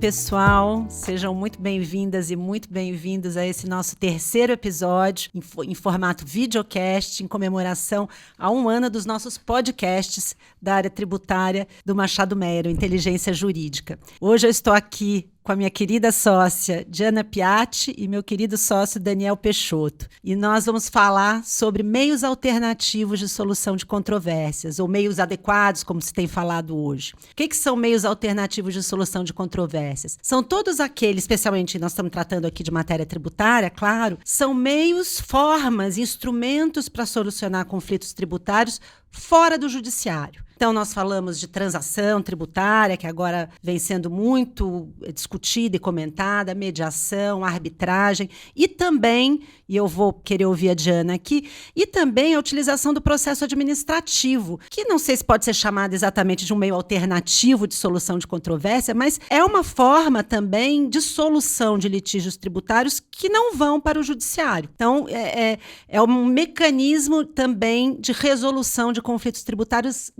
pessoal, sejam muito bem-vindas e muito bem-vindos a esse nosso terceiro episódio em formato videocast, em comemoração a 1 ano dos nossos podcasts da área tributária do Machado Meyer, Inteligência Jurídica. Hoje eu estou aqui com a minha querida sócia Diana Piatti e meu querido sócio Daniel Peixoto. E nós vamos falar sobre meios alternativos de solução de controvérsias, ou meios adequados, como se tem falado hoje. O que são meios alternativos de solução de controvérsias? São todos aqueles, especialmente nós estamos tratando aqui de matéria tributária, claro, são meios, formas, instrumentos para solucionar conflitos tributários fora do judiciário. Então, nós falamos de transação tributária, que agora vem sendo muito discutida e comentada, mediação, arbitragem, e também, e eu vou querer ouvir a Diana aqui, e também a utilização do processo administrativo, que não sei se pode ser chamado exatamente de um meio alternativo de solução de controvérsia, mas é uma forma também de solução de litígios tributários que não vão para o judiciário. Então, é um mecanismo também de resolução de conflitos tributários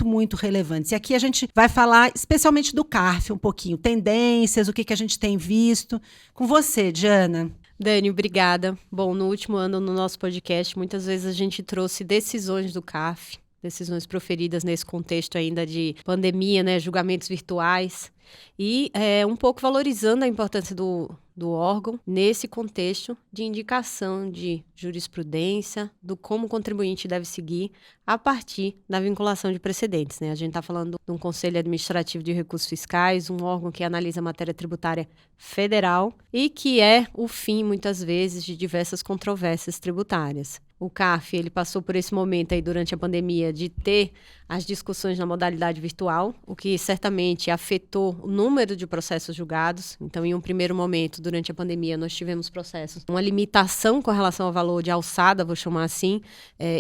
muito relevantes. E aqui a gente vai falar especialmente do CARF um pouquinho, tendências, o que a gente tem visto. Com você, Diana. Dani, obrigada. Bom, no último ano no nosso podcast, muitas vezes a gente trouxe decisões do CARF, decisões proferidas nesse contexto ainda de pandemia, né, julgamentos virtuais, e um pouco valorizando a importância do órgão nesse contexto de indicação de jurisprudência, do como o contribuinte deve seguir a partir da vinculação de precedentes, né? A gente está falando de um Conselho Administrativo de Recursos Fiscais, um órgão que analisa a matéria tributária federal e que é o fim, muitas vezes, de diversas controvérsias tributárias. O CARF, ele passou por esse momento aí durante a pandemia de ter as discussões na modalidade virtual, o que certamente afetou o número de processos julgados. Então, em um primeiro momento, durante a pandemia, nós tivemos processos, uma limitação com relação ao valor de alçada, vou chamar assim,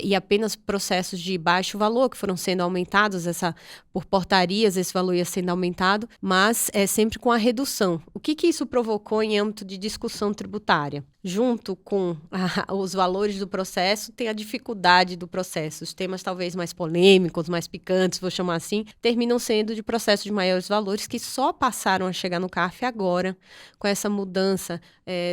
e apenas processos de baixo valor que foram sendo aumentados, por portarias esse valor ia sendo aumentado, mas sempre com a redução. O que isso provocou em âmbito de discussão tributária? Junto com os valores do processo, tem a dificuldade do processo. Os temas talvez mais polêmicos, mais picantes, vou chamar assim, terminam sendo de processos de maiores valores que só passaram a chegar no CARF agora, com essa mudança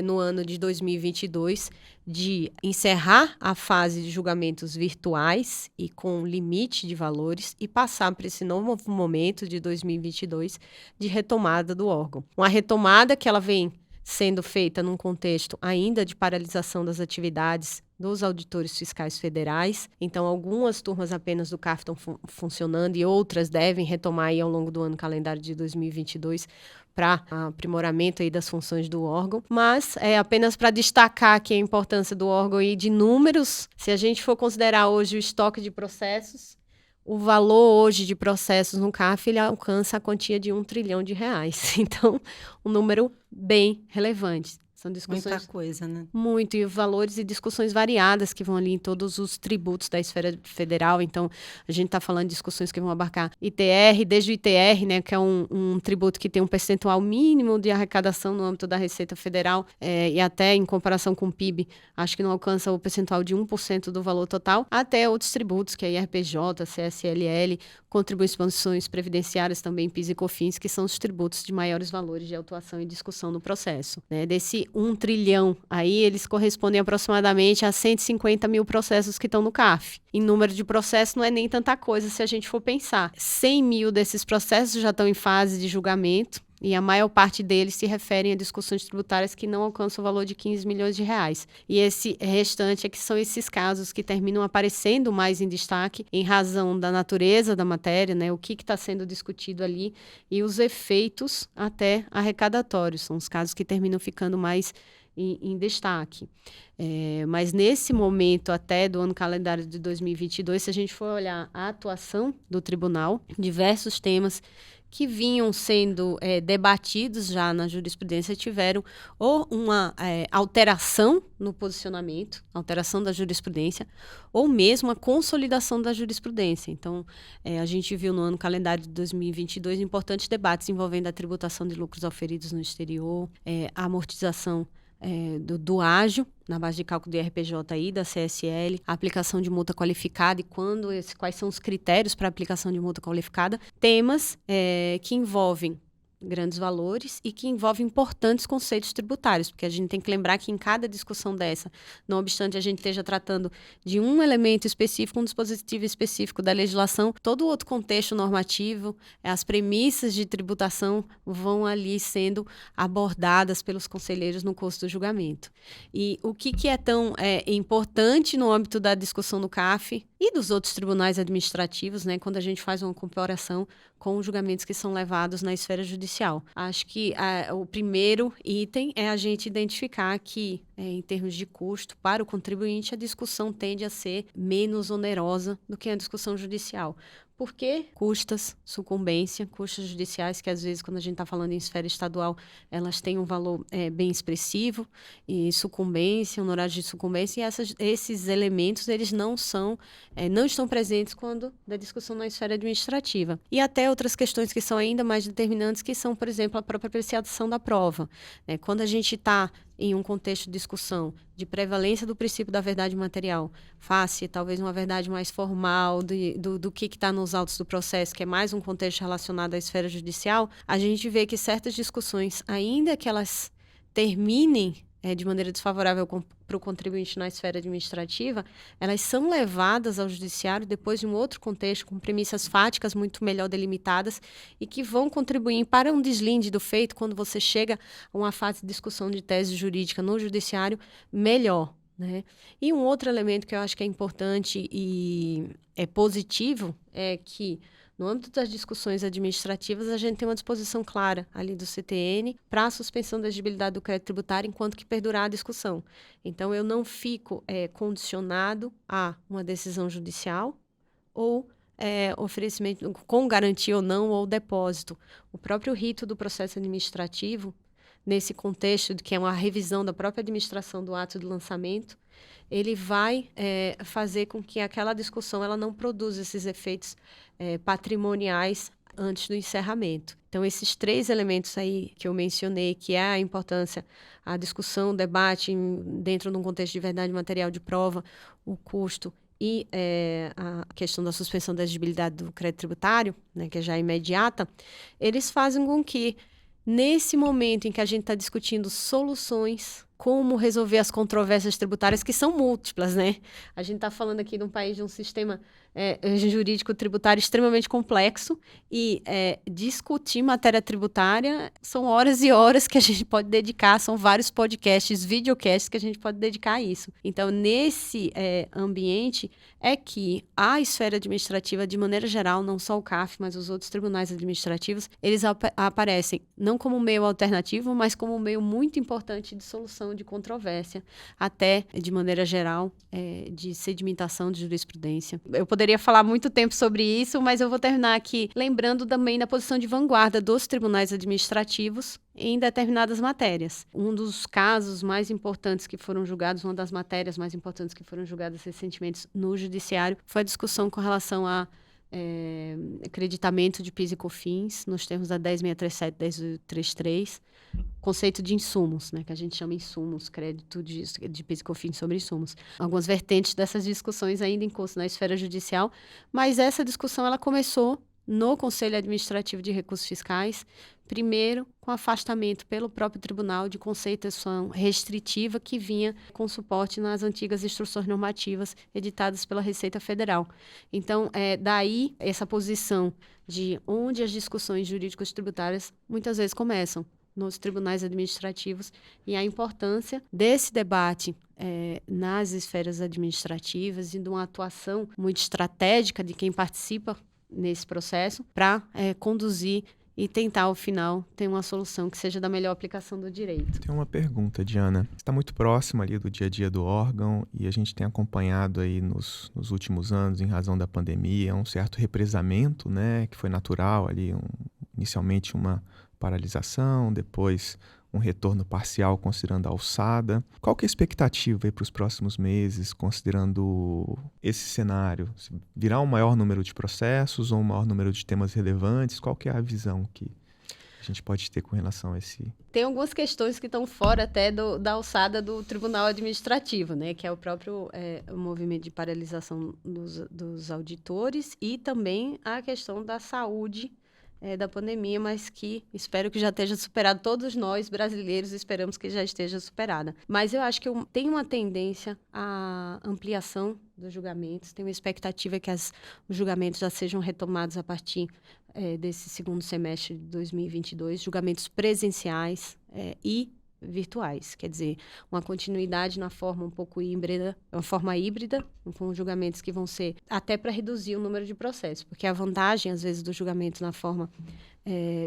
no ano de 2022, de encerrar a fase de julgamentos virtuais e com limite de valores e passar para esse novo momento de 2022 de retomada do órgão. Uma retomada que ela vem sendo feita num contexto ainda de paralisação das atividades dos auditores fiscais federais. Então, algumas turmas apenas do CARF estão funcionando e outras devem retomar aí ao longo do ano calendário de 2022 para aprimoramento aí das funções do órgão. Mas, apenas para destacar aqui a importância do órgão e de números, se a gente for considerar hoje o estoque de processos, o valor hoje de processos no CARF, ele alcança a quantia de R$1 trilhão. Então, um número bem relevante. São discussões... Muita coisa, né? Muito, e valores e discussões variadas que vão ali em todos os tributos da esfera federal. Então, a gente está falando de discussões que vão abarcar ITR, desde o ITR, né, que é um tributo que tem um percentual mínimo de arrecadação no âmbito da Receita Federal, e até em comparação com o PIB, acho que não alcança o percentual de 1% do valor total, até outros tributos, que é IRPJ, CSLL, contribuições previdenciárias também, PIS e COFINS, que são os tributos de maiores valores de autuação e discussão no processo. Né? Desse 1 trilhão, aí eles correspondem aproximadamente a 150 mil processos que estão no CARF. Em número de processos não é nem tanta coisa se a gente for pensar. 100 mil desses processos já estão em fase de julgamento, e a maior parte deles se referem a discussões tributárias que não alcançam o valor de R$15 milhões. E esse restante é que são esses casos que terminam aparecendo mais em destaque em razão da natureza da matéria, né? O que está sendo discutido ali e os efeitos até arrecadatórios. São os casos que terminam ficando mais em destaque. Mas nesse momento até do ano calendário de 2022, se a gente for olhar a atuação do tribunal, diversos temas que vinham sendo debatidos já na jurisprudência tiveram ou uma alteração no posicionamento, alteração da jurisprudência, ou mesmo a consolidação da jurisprudência. Então, a gente viu no ano calendário de 2022 importantes debates envolvendo a tributação de lucros auferidos no exterior, a amortização do ágio, na base de cálculo do IRPJ aí, da CSL, a aplicação de multa qualificada e quais são os critérios para a aplicação de multa qualificada, temas que envolvem grandes valores e que envolve importantes conceitos tributários, porque a gente tem que lembrar que em cada discussão dessa, não obstante a gente esteja tratando de um elemento específico, um dispositivo específico da legislação, todo o outro contexto normativo, as premissas de tributação vão ali sendo abordadas pelos conselheiros no curso do julgamento. E o que é tão importante no âmbito da discussão do CAF e dos outros tribunais administrativos, né, quando a gente faz uma comparação com os julgamentos que são levados na esfera judicial. Acho que o primeiro item é a gente identificar que, em termos de custo, para o contribuinte, a discussão tende a ser menos onerosa do que a discussão judicial. Por quê? Custas, sucumbência, custas judiciais, que às vezes, quando a gente está falando em esfera estadual, elas têm um valor bem expressivo, e sucumbência, honorários de sucumbência, e esses elementos, eles não estão presentes quando da discussão na esfera administrativa. E até outras questões que são ainda mais determinantes, que são, por exemplo, a própria apreciação da prova. Quando a gente está em um contexto de discussão de prevalência do princípio da verdade material, face talvez uma verdade mais formal do que está nos autos do processo, que é mais um contexto relacionado à esfera judicial, a gente vê que certas discussões, ainda que elas terminem de maneira desfavorável para o contribuinte na esfera administrativa, elas são levadas ao judiciário depois de um outro contexto, com premissas fáticas muito melhor delimitadas e que vão contribuir para um deslinde do feito quando você chega a uma fase de discussão de tese jurídica no judiciário melhor, né? E um outro elemento que eu acho que é importante e é positivo é que no âmbito das discussões administrativas, a gente tem uma disposição clara ali do CTN para a suspensão da exigibilidade do crédito tributário enquanto que perdurar a discussão. Então, eu não fico condicionado a uma decisão judicial ou oferecimento com garantia ou não ou depósito. O próprio rito do processo administrativo, nesse contexto de que é uma revisão da própria administração do ato de lançamento, ele vai fazer com que aquela discussão ela não produza esses efeitos patrimoniais antes do encerramento. Então, esses 3 elementos aí que eu mencionei, que é a importância, a discussão, o debate dentro de um contexto de verdade material de prova, o custo e a questão da suspensão da exigibilidade do crédito tributário, né, que é já imediata, eles fazem com que, nesse momento em que a gente está discutindo soluções, como resolver as controvérsias tributárias, que são múltiplas, né? A gente está falando aqui de um país de um sistema jurídico tributário extremamente complexo e discutir matéria tributária são horas e horas que a gente pode dedicar, são vários podcasts, videocasts que a gente pode dedicar a isso. Então, nesse ambiente é que a esfera administrativa, de maneira geral, não só o CAF, mas os outros tribunais administrativos, eles aparecem não como um meio alternativo, mas como um meio muito importante de solução de controvérsia, até, de maneira geral, de sedimentação de jurisprudência. Eu poderia falar muito tempo sobre isso, mas eu vou terminar aqui lembrando também da posição de vanguarda dos tribunais administrativos em determinadas matérias. Um dos casos mais importantes que foram julgados, uma das matérias mais importantes que foram julgadas recentemente no judiciário, foi a discussão com relação a acreditamento de PIS e COFINS, nos termos da 10.637 e 10.833, conceito de insumos, né, que a gente chama insumos, crédito de PIS e COFINS sobre insumos. Algumas vertentes dessas discussões ainda em curso na esfera judicial, mas essa discussão ela começou no Conselho Administrativo de Recursos Fiscais, primeiro com afastamento pelo próprio tribunal de conceituação restritiva que vinha com suporte nas antigas instruções normativas editadas pela Receita Federal. Então, daí essa posição de onde as discussões jurídicas tributárias muitas vezes começam, nos tribunais administrativos, e a importância desse debate nas esferas administrativas e de uma atuação muito estratégica de quem participa nesse processo para conduzir e tentar, ao final, ter uma solução que seja da melhor aplicação do direito. Tem uma pergunta, Diana. Você está muito próxima ali do dia a dia do órgão e a gente tem acompanhado aí nos últimos anos, em razão da pandemia, um certo represamento, né, que foi natural ali, inicialmente uma paralisação, depois um retorno parcial considerando a alçada. Qual que é a expectativa para os próximos meses, considerando esse cenário? Virá um maior número de processos ou um maior número de temas relevantes? Qual que é a visão que a gente pode ter com relação a esse... Tem algumas questões que estão fora até da alçada do Tribunal Administrativo, né, que é o próprio movimento de paralisação dos auditores e também a questão da saúde da pandemia, mas que espero que já esteja superada. Todos nós, brasileiros, esperamos que já esteja superada. Mas eu acho que tem uma tendência à ampliação dos julgamentos, tem uma expectativa que os julgamentos já sejam retomados a partir desse segundo semestre de 2022, julgamentos presenciais e virtuais, quer dizer, uma continuidade na forma um pouco híbrida, uma forma híbrida, com julgamentos que vão ser até para reduzir o número de processos, porque a vantagem, às vezes, do julgamento na forma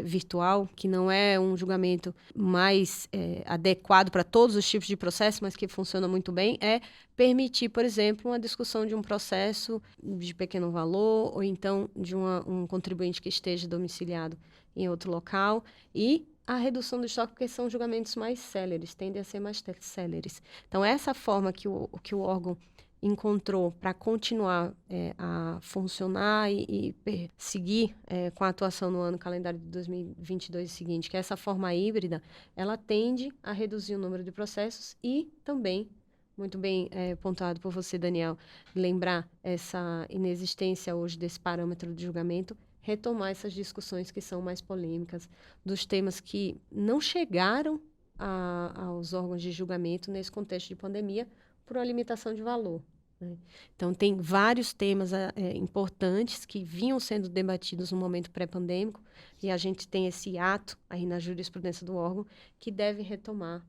virtual, que não é um julgamento mais adequado para todos os tipos de processo, mas que funciona muito bem, é permitir, por exemplo, uma discussão de um processo de pequeno valor, ou então de um contribuinte que esteja domiciliado em outro local, e a redução do estoque, porque são julgamentos mais céleres, tendem a ser mais céleres. Então, essa forma que o órgão encontrou para continuar a funcionar e seguir com a atuação no ano calendário de 2022 seguinte, que é essa forma híbrida, ela tende a reduzir o número de processos e também, muito bem pontuado por você, Daniel, lembrar essa inexistência hoje desse parâmetro de julgamento, retomar essas discussões que são mais polêmicas, dos temas que não chegaram aos órgãos de julgamento nesse contexto de pandemia por uma limitação de valor, né? Então, tem vários temas importantes que vinham sendo debatidos no momento pré-pandêmico e a gente tem esse ato aí na jurisprudência do órgão que deve retomar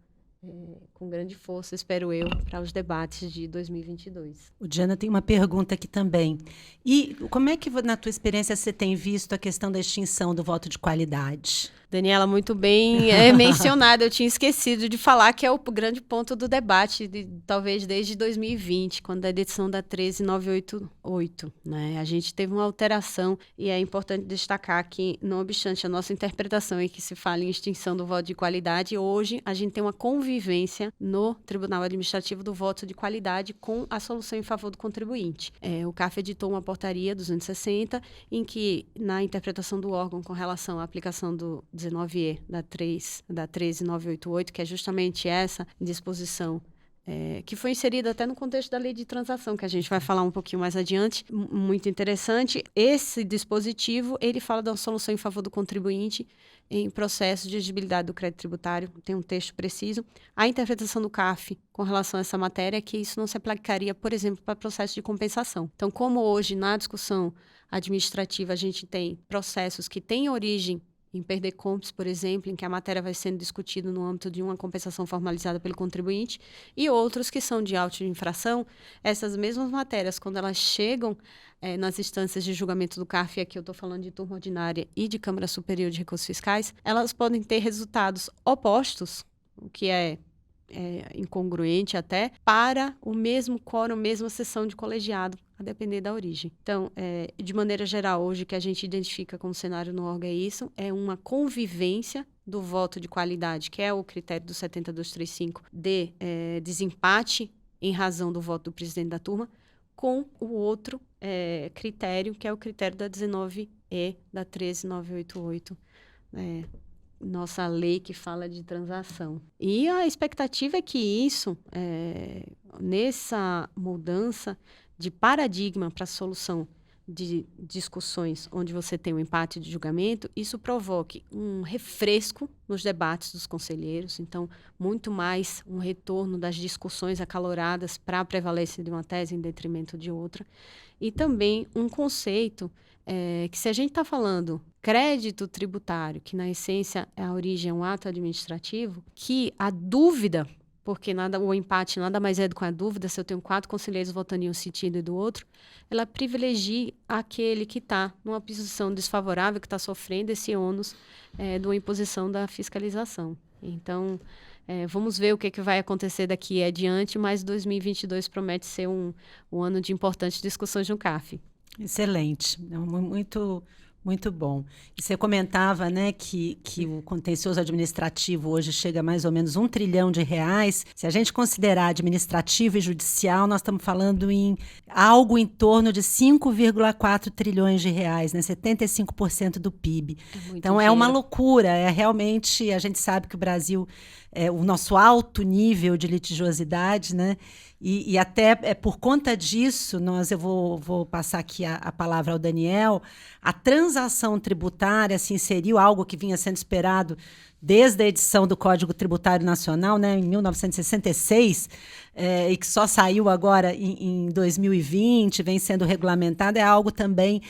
com grande força, espero eu, para os debates de 2022. O Diana tem uma pergunta aqui também. E como é que, na tua experiência, você tem visto a questão da extinção do voto de qualidade? Daniela, muito bem mencionada. Eu tinha esquecido de falar que é o grande ponto do debate, talvez desde 2020, quando a edição da 13988, né? A gente teve uma alteração e é importante destacar que, não obstante a nossa interpretação em que se fala em extinção do voto de qualidade, hoje a gente tem uma convivência no Tribunal Administrativo do voto de qualidade com a solução em favor do contribuinte. O CARF editou uma portaria 260 em que, na interpretação do órgão com relação à aplicação do 19E da 13988, que é justamente essa disposição que foi inserida até no contexto da lei de transação, que a gente vai falar um pouquinho mais adiante, muito interessante. Esse dispositivo, ele fala da solução em favor do contribuinte em processo de exigibilidade do crédito tributário, tem um texto preciso. A interpretação do CARF com relação a essa matéria é que isso não se aplicaria, por exemplo, para processo de compensação. Então, como hoje, na discussão administrativa, a gente tem processos que têm origem em perdecomptes, por exemplo, em que a matéria vai sendo discutida no âmbito de uma compensação formalizada pelo contribuinte, e outros que são de auto de infração, essas mesmas matérias, quando elas chegam nas instâncias de julgamento do CARF, aqui eu estou falando de turma ordinária e de Câmara Superior de Recursos Fiscais, elas podem ter resultados opostos, o que é incongruente até, para o mesmo quórum, mesma sessão de colegiado, a depender da origem. Então, de maneira geral, hoje o que a gente identifica como cenário no órgão é uma convivência do voto de qualidade, que é o critério do 70235 de desempate em razão do voto do presidente da turma, com o outro critério, que é o critério da 19E da 13988, nossa lei que fala de transação. E a expectativa é que isso, nessa mudança de paradigma para a solução de discussões onde você tem um empate de julgamento, isso provoque um refresco nos debates dos conselheiros, então, muito mais um retorno das discussões acaloradas para a prevalência de uma tese em detrimento de outra, e também um conceito que, se a gente está falando crédito tributário, que na essência a origem é um ato administrativo, que a dúvida, porque o empate nada mais é do que a dúvida, se eu tenho 4 conselheiros votando em um sentido e do outro, ela privilegia aquele que está numa posição desfavorável, que está sofrendo esse ônus de uma imposição da fiscalização. Então, vamos ver o que vai acontecer daqui adiante, mas 2022 promete ser um ano de importantes discussões no CARF. Excelente, muito bom. E você comentava, né, que o contencioso administrativo hoje chega a mais ou menos R$1 trilhão. Se a gente considerar administrativo e judicial, nós estamos falando em algo em torno de 5,4 trilhões de reais, né, 75% do PIB. Então, é uma loucura. Realmente, a gente sabe que o Brasil o nosso alto nível de litigiosidade, né? E até por conta disso, eu vou passar aqui a palavra ao Daniel, a transação tributária se inseriu, algo que vinha sendo esperado desde a edição do Código Tributário Nacional, né, em 1966, e que só saiu agora em 2020, vem sendo regulamentado, é algo também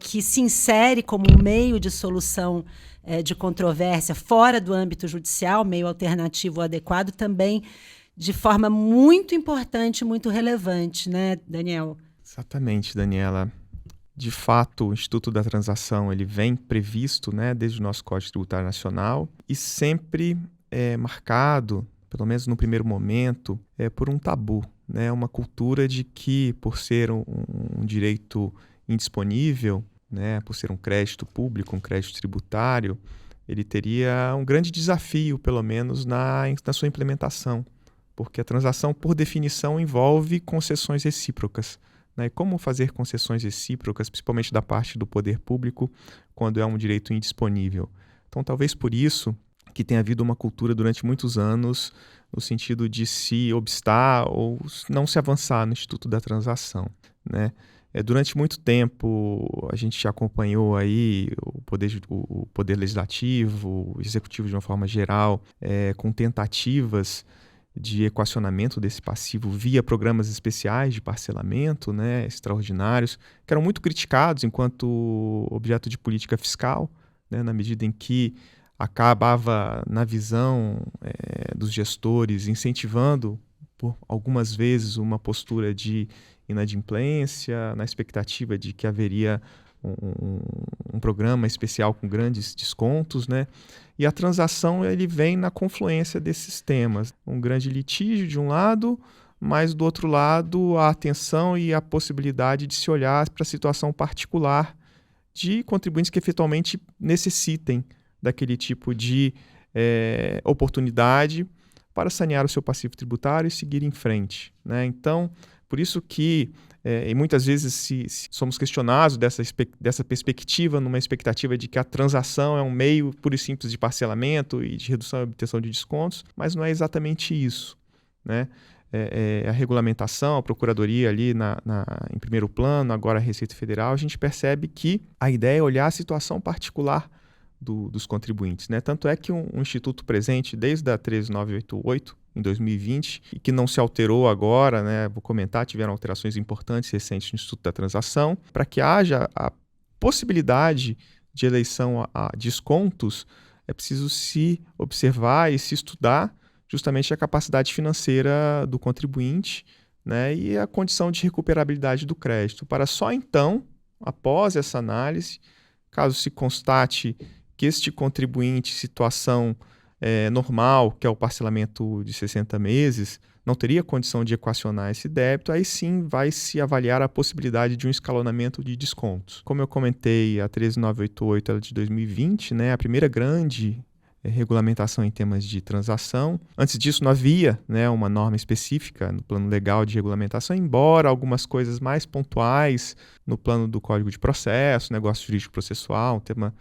que se insere como um meio de solução de controvérsia fora do âmbito judicial, meio alternativo adequado, também de forma muito importante, muito relevante, né, Daniel? Exatamente, Daniela. De fato, o Instituto da Transação ele vem previsto, né, desde o nosso Código Tributário Nacional e sempre é marcado, pelo menos no primeiro momento, por um tabu, né, uma cultura de que, por ser um direito indisponível, né, por ser um crédito público, um crédito tributário, ele teria um grande desafio, pelo menos, na sua implementação, porque a transação, por definição, envolve concessões recíprocas. E como fazer concessões recíprocas, principalmente da parte do poder público, quando é um direito indisponível? Então, talvez por isso que tenha havido uma cultura durante muitos anos no sentido de se obstar ou não se avançar no Instituto da Transação, né? Durante muito tempo, a gente já acompanhou aí o poder legislativo, o executivo de uma forma geral, com tentativas de equacionamento desse passivo via programas especiais de parcelamento, né, extraordinários, que eram muito criticados enquanto objeto de política fiscal, né, na medida em que acabava, na visão dos gestores, incentivando, por algumas vezes, uma postura de inadimplência, na expectativa de que haveria um programa especial com grandes descontos, né? E a transação ele vem na confluência desses temas. Um grande litígio de um lado, mas do outro lado a atenção e a possibilidade de se olhar para a situação particular de contribuintes que efetualmente necessitem daquele tipo de oportunidade para sanear o seu passivo tributário e seguir em frente, né? Então, por isso que e muitas vezes se somos questionados dessa perspectiva, numa expectativa de que a transação é um meio puro e simples de parcelamento e de redução e obtenção de descontos, mas não é exatamente isso, né? A regulamentação, a procuradoria ali em primeiro plano, agora a Receita Federal, a gente percebe que a ideia é olhar a situação particular dos contribuintes, né? Tanto é que um instituto presente desde a 13988, em 2020, e que não se alterou agora, né? Vou comentar, tiveram alterações importantes recentes no Instituto da Transação, para que haja a possibilidade de eleição a descontos, é preciso se observar e se estudar justamente a capacidade financeira do contribuinte, né? E a condição de recuperabilidade do crédito, para só então, após essa análise, caso se constate que este contribuinte, situação normal, que é o parcelamento de 60 meses, não teria condição de equacionar esse débito, aí sim vai se avaliar a possibilidade de um escalonamento de descontos. Como eu comentei, a 13988 ela é de 2020, né, a primeira grande regulamentação em temas de transação. Antes disso não havia, né, uma norma específica no plano legal de regulamentação, embora algumas coisas mais pontuais no plano do Código de Processo, negócio jurídico processual, um tema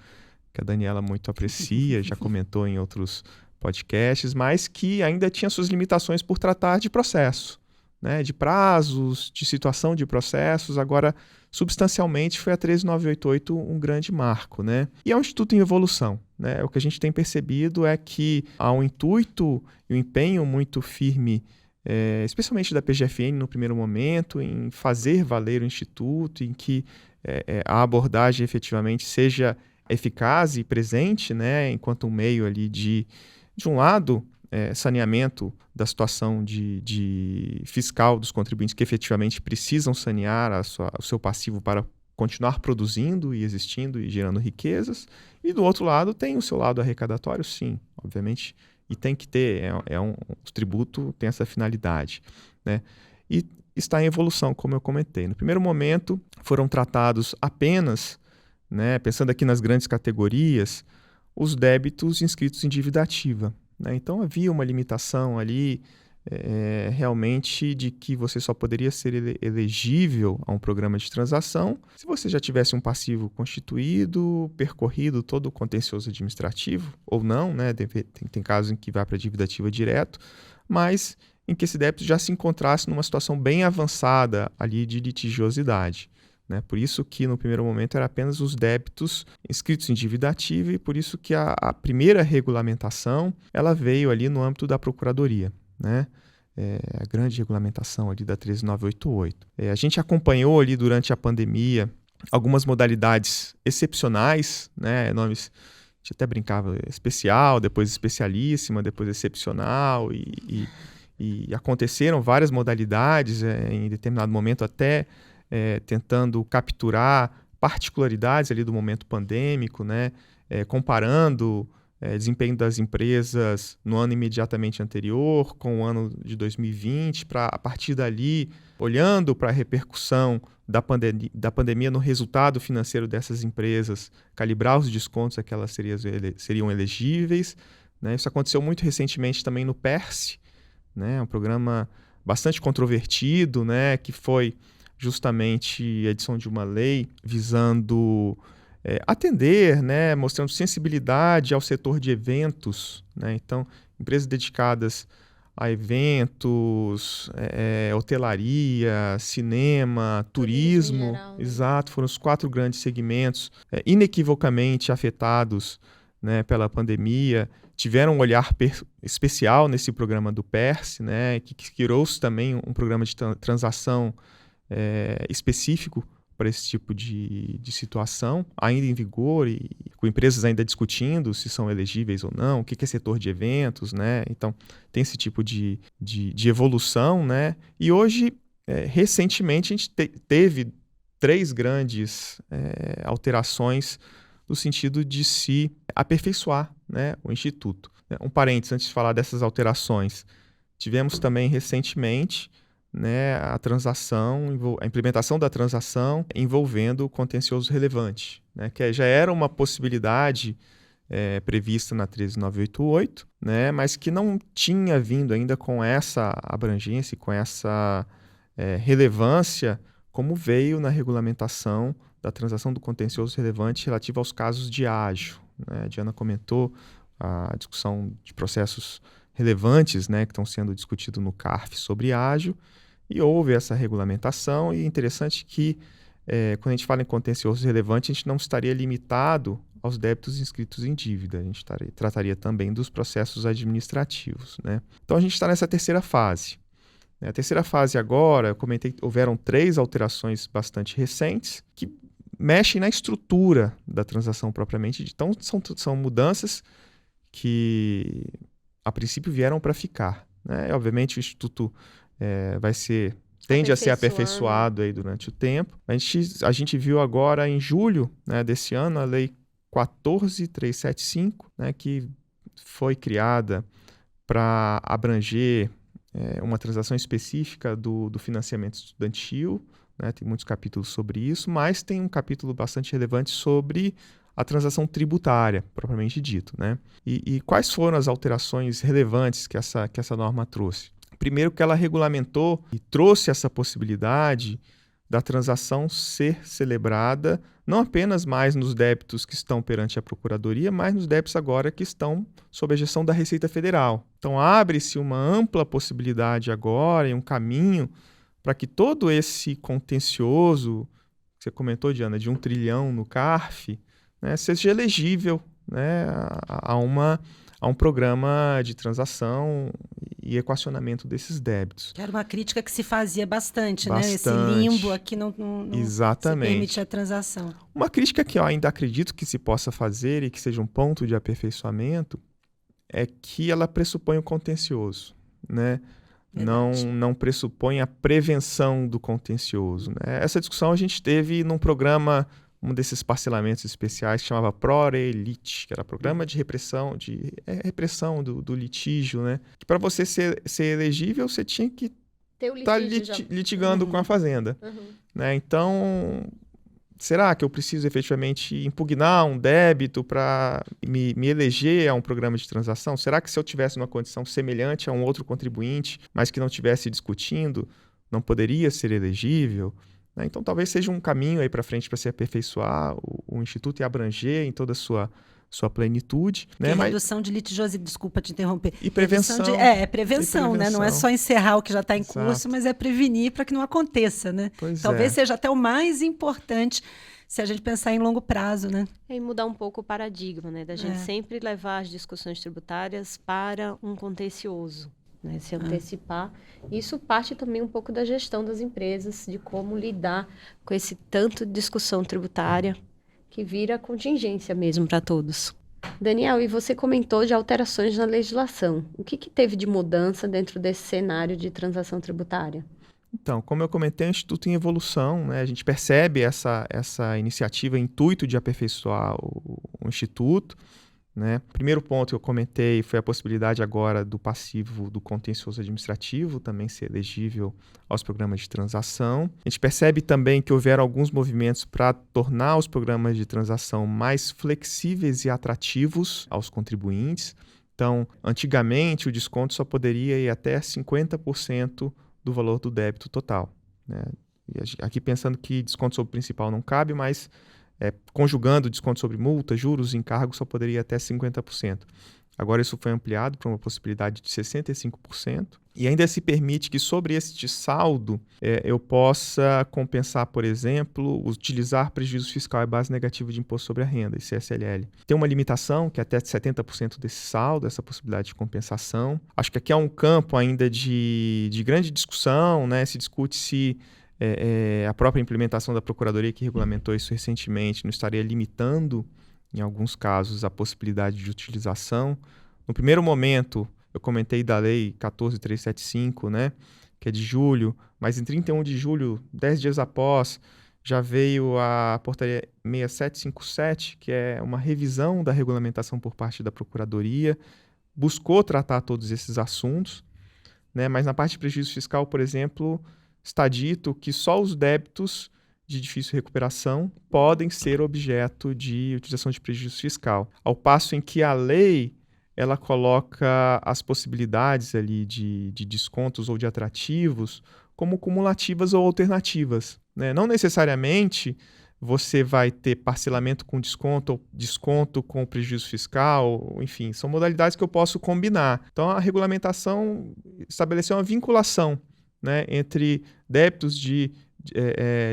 que a Daniela muito aprecia, já comentou em outros podcasts, mas que ainda tinha suas limitações por tratar de processo, né, de prazos, de situação de processos. Agora, substancialmente, foi a 13988 um grande marco, né? E é um instituto em evolução, né? O que a gente tem percebido é que há um intuito e um empenho muito firme, especialmente da PGFN no primeiro momento, em fazer valer o instituto, em que a abordagem efetivamente seja eficaz e presente, né, enquanto um meio ali de um lado, saneamento da situação de fiscal dos contribuintes que efetivamente precisam sanear o seu passivo para continuar produzindo e existindo e gerando riquezas, e do outro lado tem o seu lado arrecadatório, sim, obviamente, e tem que ter, o tributo tem essa finalidade, né, e está em evolução, como eu comentei. No primeiro momento foram tratados apenas, né, pensando aqui nas grandes categorias, os débitos inscritos em dívida ativa, né? Então havia uma limitação ali realmente de que você só poderia ser elegível a um programa de transação se você já tivesse um passivo constituído, percorrido todo o contencioso administrativo, ou não, né? Tem casos em que vai para a dívida ativa direto, mas em que esse débito já se encontrasse numa situação bem avançada ali de litigiosidade. Né? Por isso que no primeiro momento era apenas os débitos inscritos em dívida ativa e por isso que a primeira regulamentação ela veio ali no âmbito da Procuradoria. Né? A grande regulamentação ali da 13988. A gente acompanhou ali durante a pandemia algumas modalidades excepcionais, né? Nomes, a gente até brincava, especial, depois especialíssima, depois excepcional, e aconteceram várias modalidades, em determinado momento até tentando capturar particularidades ali do momento pandêmico, né? Comparando desempenho das empresas no ano imediatamente anterior com o ano de 2020, para a partir dali, olhando para a repercussão da pandemia no resultado financeiro dessas empresas, calibrar os descontos a que elas seriam elegíveis. Né? Isso aconteceu muito recentemente também no PERSE, né? Um programa bastante controvertido, né? Que foi justamente a edição de uma lei visando atender, né, mostrando sensibilidade ao setor de eventos. Né? Então, empresas dedicadas a eventos, hotelaria, cinema, turismo. Exato, foram os 4 grandes segmentos inequivocamente afetados, né, pela pandemia. Tiveram um olhar especial nesse programa do PERSE, né, que criou-se também um programa de transação específico para esse tipo de situação, ainda em vigor e com empresas ainda discutindo se são elegíveis ou não, o que é setor de eventos, né? Então, tem esse tipo de evolução, né? E hoje, recentemente, a gente teve 3 grandes alterações no sentido de se aperfeiçoar, né, o Instituto. Um parênteses, antes de falar dessas alterações, tivemos também recentemente, né, a implementação da transação envolvendo o contencioso relevante, né, que já era uma possibilidade prevista na 13988, né, mas que não tinha vindo ainda com essa abrangência, com essa relevância, como veio na regulamentação da transação do contencioso relevante relativa aos casos de ágio. Né? A Diana comentou a discussão de processos relevantes, né, que estão sendo discutidos no CARF sobre ágio, e houve essa regulamentação, e é interessante que, quando a gente fala em contencioso relevante, a gente não estaria limitado aos débitos inscritos em dívida, a gente trataria também dos processos administrativos. Né? Então, a gente está nessa terceira fase. A terceira fase agora, eu comentei que houveram 3 alterações bastante recentes, que mexem na estrutura da transação propriamente dita. Então, são mudanças que, a princípio, vieram para ficar. Né? Obviamente, o Instituto tende a ser aperfeiçoado aí durante o tempo. A gente viu agora em julho, né, desse ano a Lei 14.375, né, que foi criada para abranger uma transação específica do financiamento estudantil. Né, tem muitos capítulos sobre isso, mas tem um capítulo bastante relevante sobre a transação tributária, propriamente dito. Né? E quais foram as alterações relevantes que essa norma trouxe? Primeiro, que ela regulamentou e trouxe essa possibilidade da transação ser celebrada não apenas mais nos débitos que estão perante a Procuradoria, mas nos débitos agora que estão sob a gestão da Receita Federal. Então, abre-se uma ampla possibilidade agora e um caminho para que todo esse contencioso, que você comentou, Diana, de 1 trilhão no CARF, né, seja elegível, né, a um programa de transação e equacionamento desses débitos. Que era uma crítica que se fazia bastante. Né? Esse limbo aqui não se permite a transação. Uma crítica que eu ainda acredito que se possa fazer e que seja um ponto de aperfeiçoamento é que ela pressupõe o contencioso, né? Não pressupõe a prevenção do contencioso. Né? Essa discussão a gente teve num programa, um desses parcelamentos especiais que chamava ProReLit, que era programa de repressão, do litígio, né? Que para você ser elegível, você tinha que estar litigando com a Fazenda. Né? Então, será que eu preciso efetivamente impugnar um débito para me eleger a um programa de transação? Será que se eu tivesse uma condição semelhante a um outro contribuinte, mas que não estivesse discutindo, não poderia ser elegível? Então, talvez seja um caminho aí para frente para se aperfeiçoar o Instituto e abranger em toda a sua plenitude. Né? Redução de litigiosidade, desculpa te interromper. E prevenção. Prevenção, né? Não é só encerrar o que já está em curso, mas é prevenir para que não aconteça, né? Talvez seja até o mais importante se a gente pensar em longo prazo, né? E mudar um pouco o paradigma, né? Da gente sempre levar as discussões tributárias para um contencioso. Né, se antecipar. Isso parte também um pouco da gestão das empresas, de como lidar com esse tanto de discussão tributária que vira contingência mesmo para todos. Daniel, e você comentou de alterações na legislação. O que teve de mudança dentro desse cenário de transação tributária? Então, como eu comentei, é um instituto em evolução, né? A gente percebe essa iniciativa, intuito de aperfeiçoar o instituto. Né? Primeiro ponto que eu comentei foi a possibilidade agora do passivo do contencioso administrativo também ser elegível aos programas de transação. A gente percebe também que houveram alguns movimentos para tornar os programas de transação mais flexíveis e atrativos aos contribuintes. Então, antigamente, o desconto só poderia ir até 50% do valor do débito total. Né? E aqui pensando que desconto sobre o principal não cabe, mas conjugando desconto sobre multa, juros e encargos, só poderia ir até 50%. Agora isso foi ampliado para uma possibilidade de 65%. E ainda se permite que sobre este saldo eu possa compensar, por exemplo, utilizar prejuízo fiscal e base negativa de imposto sobre a renda, ICSLL. Tem uma limitação que é até 70% desse saldo, essa possibilidade de compensação. Acho que aqui é um campo ainda de grande discussão, né? Se discute se a própria implementação da Procuradoria que regulamentou isso recentemente não estaria limitando, em alguns casos, a possibilidade de utilização. No primeiro momento, eu comentei da Lei 14.375, né, que é de julho, mas em 31 de julho, 10 dias após, já veio a Portaria 6757, que é uma revisão da regulamentação por parte da Procuradoria, buscou tratar todos esses assuntos, né, mas na parte de prejuízo fiscal, por exemplo, está dito que só os débitos de difícil recuperação podem ser objeto de utilização de prejuízo fiscal. Ao passo em que a lei ela coloca as possibilidades ali de descontos ou de atrativos como cumulativas ou alternativas. Né? Não necessariamente você vai ter parcelamento com desconto ou desconto com prejuízo fiscal, enfim, são modalidades que eu posso combinar. Então, a regulamentação estabeleceu uma vinculação, né, entre débitos de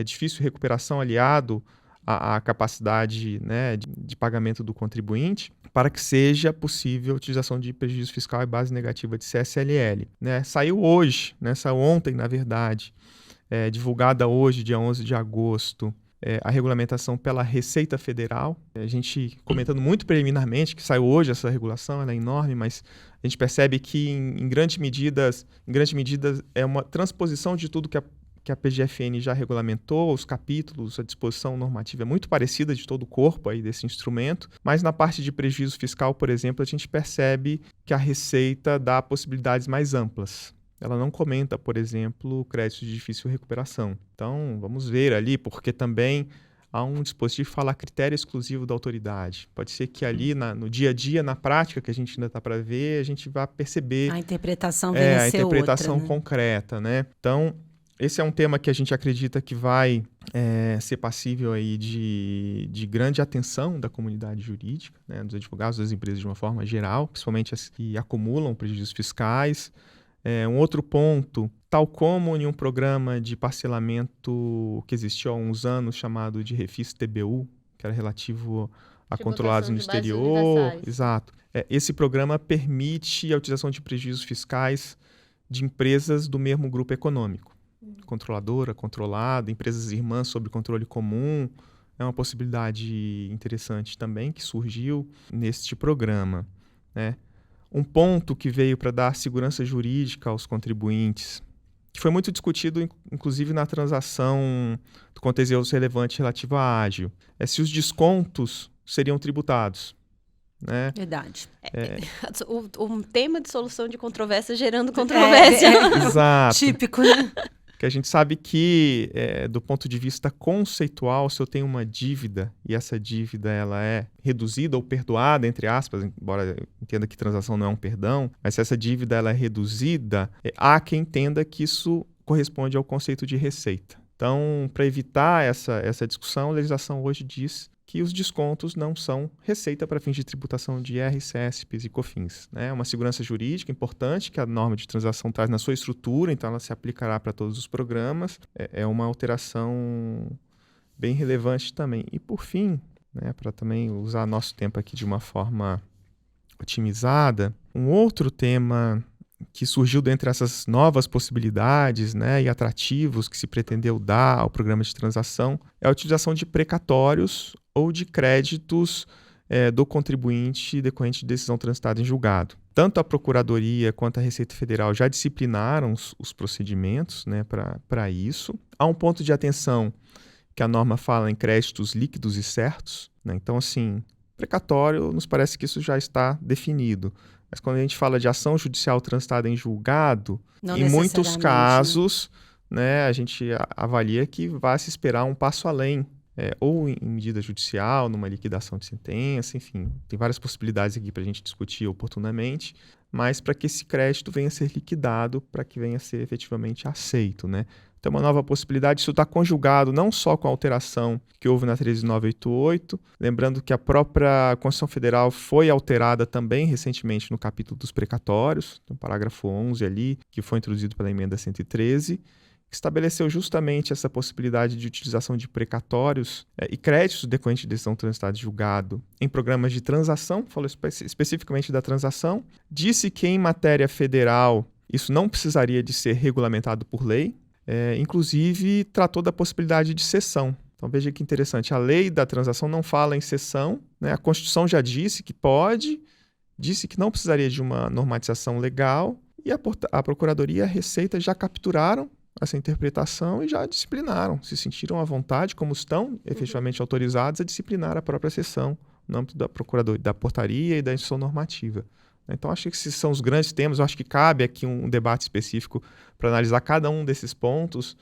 difícil recuperação aliado à capacidade, né, de pagamento do contribuinte, para que seja possível a utilização de prejuízo fiscal e base negativa de CSLL. Né? Saiu hoje, né, saiu ontem, na verdade, divulgada hoje, dia 11 de agosto, a regulamentação pela Receita Federal. A gente comentando muito preliminarmente que saiu hoje essa regulação, ela é enorme, mas a gente percebe que em grande medida é uma transposição de tudo que a PGFN já regulamentou, os capítulos, a disposição normativa é muito parecida de todo o corpo aí desse instrumento, mas na parte de prejuízo fiscal, por exemplo, a gente percebe que a Receita dá possibilidades mais amplas. Ela não comenta, por exemplo, créditos de difícil recuperação. Então, vamos ver ali, porque também há um dispositivo que fala critério exclusivo da autoridade. Pode ser que ali, no dia a dia, na prática, que a gente ainda está para ver, a gente vai perceber a interpretação venha a ser a interpretação outra, né? concreta, né? Então, esse é um tema que a gente acredita que vai ser passível aí de grande atenção da comunidade jurídica, né? Dos advogados, das empresas de uma forma geral, principalmente as que acumulam prejuízos fiscais. Um outro ponto, tal como em um programa de parcelamento que existiu há uns anos, chamado de Refis TBU, que era relativo a controlados no exterior. Exato. Esse programa permite a utilização de prejuízos fiscais de empresas do mesmo grupo econômico. Controladora, controlada, empresas irmãs sob controle comum. É uma possibilidade interessante também que surgiu neste programa, né? Um ponto que veio para dar segurança jurídica aos contribuintes, que foi muito discutido, inclusive na transação do contencioso relevante relativo à ágio, é se os descontos seriam tributados. Né? Verdade. Um tema de solução de controvérsia gerando controvérsia. Exato. Típico, né? Porque a gente sabe que, do ponto de vista conceitual, se eu tenho uma dívida e essa dívida ela é reduzida ou perdoada, entre aspas, embora eu entenda que transação não é um perdão, mas se essa dívida ela é reduzida, há quem entenda que isso corresponde ao conceito de receita. Então, para evitar essa discussão, a legislação hoje diz que os descontos não são receita para fins de tributação de IR, CS, PIS e COFINS. É uma segurança jurídica importante que a norma de transação traz na sua estrutura, então ela se aplicará para todos os programas. É uma alteração bem relevante também. E, por fim, para também usar nosso tempo aqui de uma forma otimizada, um outro tema que surgiu dentre essas novas possibilidades, e atrativos que se pretendeu dar ao programa de transação é a utilização de precatórios ou de créditos do contribuinte decorrente de decisão transitada em julgado. Tanto a Procuradoria quanto a Receita Federal já disciplinaram os procedimentos para isso. Há um ponto de atenção que a norma fala em créditos líquidos e certos. Então, assim, precatório, nos parece que isso já está definido. Mas quando a gente fala de ação judicial transitada em julgado, em muitos casos, a gente avalia que vai se esperar um passo além, ou em medida judicial, numa liquidação de sentença, enfim, tem várias possibilidades aqui para a gente discutir oportunamente, mas para que esse crédito venha a ser liquidado, para que venha a ser efetivamente aceito, Então, uma nova possibilidade, isso está conjugado não só com a alteração que houve na 13988, lembrando que a própria Constituição Federal foi alterada também recentemente no capítulo dos precatórios, tem um parágrafo 11 ali, que foi introduzido pela emenda 113, que estabeleceu justamente essa possibilidade de utilização de precatórios e créditos decorrentes de decisão transitada de julgado em programas de transação, falou especificamente da transação, disse que em matéria federal isso não precisaria de ser regulamentado por lei, inclusive tratou da possibilidade de cessão. Então veja que interessante, a lei da transação não fala em cessão, a Constituição já disse que pode, disse que não precisaria de uma normatização legal e a Procuradoria e a Receita já capturaram essa interpretação e já disciplinaram, se sentiram à vontade, como estão efetivamente autorizados a disciplinar a própria sessão no âmbito da Procuradoria, da portaria e da instrução normativa. Então, acho que esses são os grandes temas. Eu acho que cabe aqui um debate específico para analisar cada um desses pontos,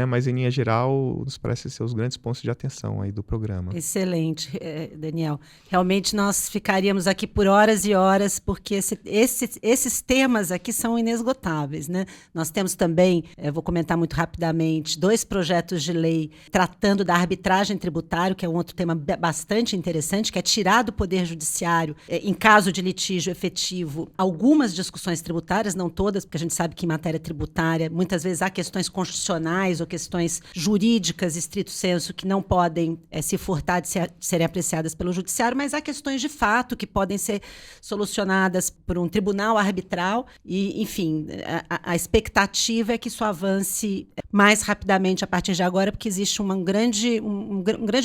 mas, em linha geral, nos parece ser os grandes pontos de atenção aí do programa. Excelente, Daniel. Realmente, nós ficaríamos aqui por horas e horas, porque esses temas aqui são inesgotáveis, Nós temos também, vou comentar muito rapidamente, 2 projetos de lei tratando da arbitragem tributária, que é um outro tema bastante interessante, que é tirar do Poder Judiciário, em caso de litígio efetivo, algumas discussões tributárias, não todas, porque a gente sabe que em matéria tributária, muitas vezes há questões constitucionais ou questões jurídicas, estrito sensu, que não podem se furtar de serem apreciadas pelo judiciário, mas há questões de fato que podem ser solucionadas por um tribunal arbitral e, enfim, a expectativa é que isso avance mais rapidamente a partir de agora, porque existe um grande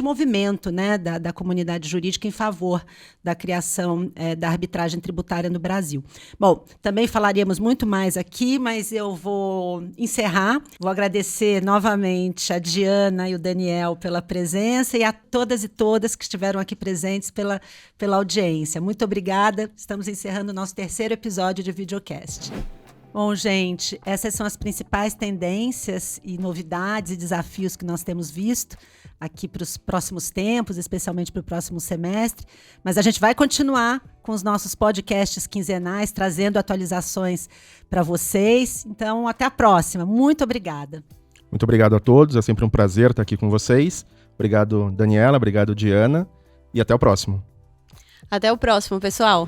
movimento da comunidade jurídica em favor da criação da arbitragem tributária no Brasil. Bom, também falaríamos muito mais aqui, mas eu vou encerrar, vou agradecer novamente a Diana e o Daniel pela presença e a todas e todas que estiveram aqui presentes pela audiência. Muito obrigada. Estamos encerrando o nosso 3º episódio de Videocast. Bom, gente, essas são as principais tendências e novidades e desafios que nós temos visto aqui para os próximos tempos, especialmente para o próximo semestre. Mas a gente vai continuar com os nossos podcasts quinzenais, trazendo atualizações para vocês. Então, até a próxima. Muito obrigada. Muito obrigado a todos, é sempre um prazer estar aqui com vocês. Obrigado, Daniela, obrigado, Diana, e até o próximo. Até o próximo, pessoal.